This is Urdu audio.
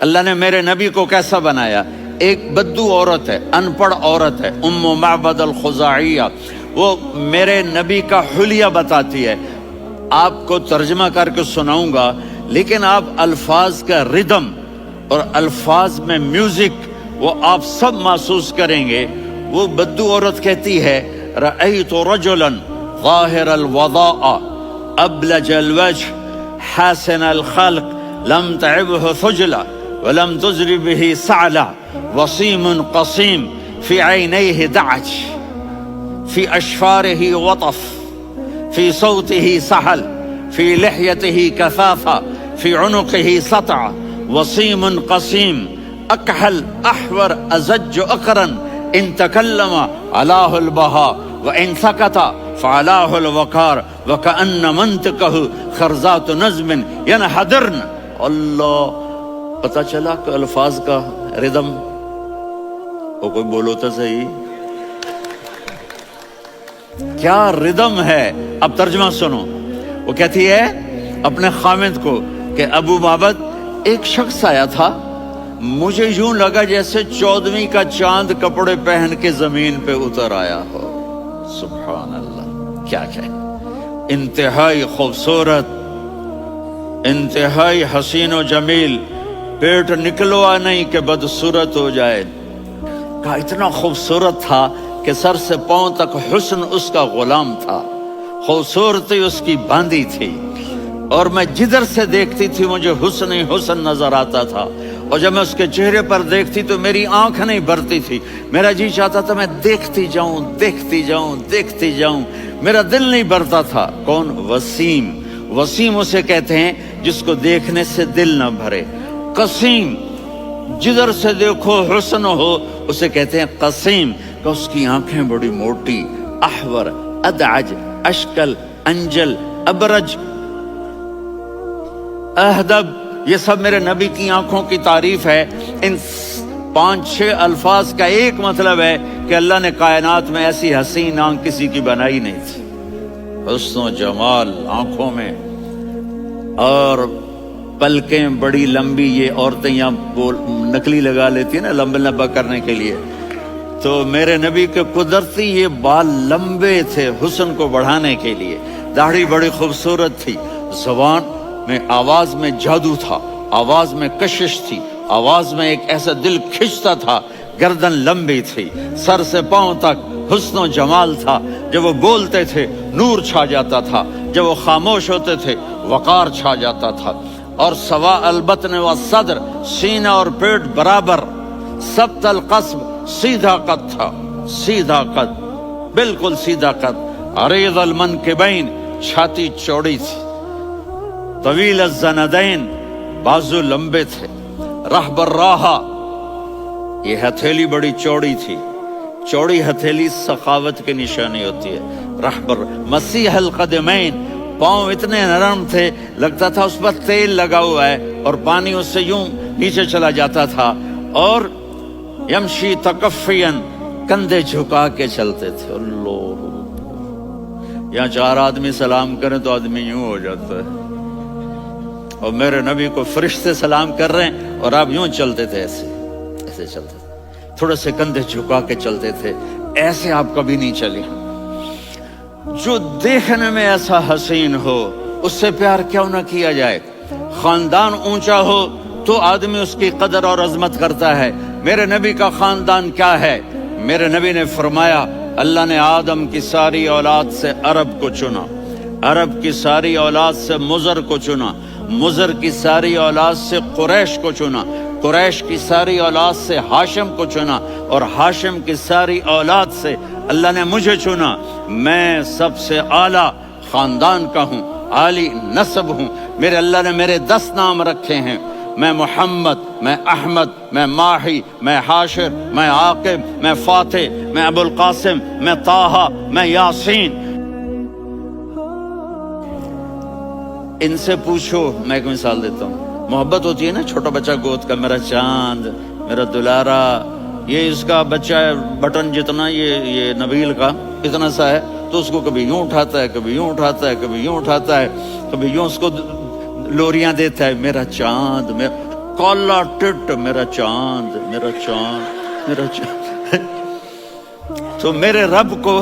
اللہ نے میرے نبی کو کیسا بنایا؟ ایک بدو عورت ہے، انپڑھ عورت ہے، ام معبد الخزاعیہ، وہ میرے نبی کا حلیہ بتاتی ہے. آپ کو ترجمہ کر کے سناؤں گا، لیکن آپ الفاظ کا ردم اور الفاظ میں میوزک وہ آپ سب محسوس کریں گے. وہ بدو عورت کہتی ہے رأیت رجلا ظاہر الوضاء ابلج الوجه حاسن الخلق لم تعبه ثجلا ولم تزر به سعلا وصیم قصیم فی عینیہ دعج فی اشفارہ وطف فی صوتہ سحل فی لحیتہ کثافہ فی عنقہ سطع وصیم قصیم اکحل احور ازج اقرن ان تکلم علاہ البہا وان سکت فعلاہ الوقار وکأن منطقہ خرزات نظم ینحدرن. اللہ، پتہ چلا کہ الفاظ کا ردم. وہ کوئی بولو تو صحیح، کیا ردم ہے. اب ترجمہ سنو. وہ کہتی ہے اپنے خامد کو کہ ابو معبد، ایک شخص آیا تھا، مجھے یوں لگا جیسے 14ویں کا چاند کپڑے پہن کے زمین پہ اتر آیا ہو. سبحان اللہ، کیا کہے. انتہائی خوبصورت، انتہائی حسین و جمیل، پیٹ نکلوا نہیں کہ بدصورت ہو جائے. کہا اتنا خوبصورت تھا کہ سر سے پاؤں تک حسن اس کا غلام تھا، خوبصورتی اس کی باندھی تھی، اور میں جدھر سے دیکھتی تھی مجھے حسن ہی حسن نظر آتا تھا. اور جب میں اس کے چہرے پر دیکھتی تو میری آنکھ نہیں بھرتی تھی، میرا جی چاہتا تھا میں دیکھتی جاؤں دیکھتی جاؤں دیکھتی جاؤں، میرا دل نہیں بھرتا تھا. کون؟ وسیم. وسیم اسے کہتے ہیں جس کو دیکھنے سے دل نہ بھرے. قسیم، جدھر سے دیکھو حسن ہو، اسے کہتے ہیں قسیم، کہ اس کی آنکھیں بڑی موٹی. احور، ادعج، اشکل، انجل، ابرج، اہدب، یہ سب میرے نبی کی آنکھوں کی تعریف ہے. ان 5-6 الفاظ کا ایک مطلب ہے کہ اللہ نے کائنات میں ایسی حسین آنکھ کسی کی بنائی نہیں تھی. حسن و جمال آنکھوں میں، اور پلکیں بڑی لمبی. یہ عورتیں یہاں نکلی لگا لیتی ہیں نا لمبا لمبا کرنے کے لیے، تو میرے نبی کے قدرتی یہ بال لمبے تھے حسن کو بڑھانے کے لیے. داڑھی بڑی خوبصورت تھی. زبان میں، آواز میں جادو تھا، آواز میں کشش تھی، آواز میں ایک ایسا دل کھنچتا تھا. گردن لمبی تھی، سر سے پاؤں تک حسن و جمال تھا. جب وہ بولتے تھے نور چھا جاتا تھا، جب وہ خاموش ہوتے تھے وقار چھا جاتا تھا. اور سوا البطن والصدر، سینہ اور پیٹ برابر. سبط القصب، سیدھا قد تھا، سیدھا قد، بالکل سیدھا قد. عریض المنکبین، چھاتی چوڑی تھی. طویل الزندین، بازو لمبے تھے. رحب الراحہ، یہ ہتھیلی بڑی چوڑی تھی. چوڑی ہتھیلی سخاوت کی نشانی ہوتی ہے. رحب مسیح القدمین، پاؤں اتنے نرم تھے لگتا تھا اس پر تیل لگا ہوا ہے، اور پانی اس سے یوں نیچے چلا جاتا تھا. اور یمشی تکفین، کندھے جھکا کے چلتے تھے. اللہ، یہاں 4 آدمی سلام کریں تو آدمی یوں ہو جاتا ہے. اور میرے نبی کو فرشتے سلام کر رہے ہیں اور آپ یوں چلتے تھے، ایسے ایسے چلتے تھے، تھوڑے سے کندھے جھکا کے چلتے تھے. ایسے آپ کبھی نہیں چلے. جو دیکھنے میں ایسا حسین ہو اس سے پیار کیوں نہ کیا جائے. خاندان اونچا ہو تو آدمی اس کی قدر اور عظمت کرتا ہے. میرے نبی کا خاندان کیا ہے؟ میرے نبی نے فرمایا اللہ نے آدم کی ساری اولاد سے عرب کو چنا، عرب کی ساری اولاد سے مضر کو چنا، مضر کی ساری اولاد سے قریش کو چنا، قریش کی ساری اولاد سے ہاشم کو چنا، اور ہاشم کی ساری اولاد سے اللہ نے مجھے چنا. میں سب سے اعلیٰ خاندان کا ہوں، عالی نسب ہوں. میرے اللہ نے میرے 10 نام رکھے ہیں. میں محمد، میں احمد، میں ماہی، میں حاشر، میں عاقب، میں فاتح، میں ابو القاسم، میں طٰہٰ، میں یاسین. ان سے پوچھو. میں ایک مثال دیتا ہوں. محبت ہوتی ہے نا، چھوٹا بچہ گود کا، میرا چاند، میرا دلارا. یہ اس کا بچہ بٹن جتنا، یہ نبیل کا اتنا سا ہے، تو اس کو کبھی یوں اٹھاتا ہے، کبھی یوں اٹھاتا ہے، کبھی یوں اٹھاتا ہے، کبھی یوں اس کو لوریاں دیتا ہے. میرا چاند. کالا ٹٹ، میرا چاند، میرا چاند، میرا چاند۔ تو میرے رب کو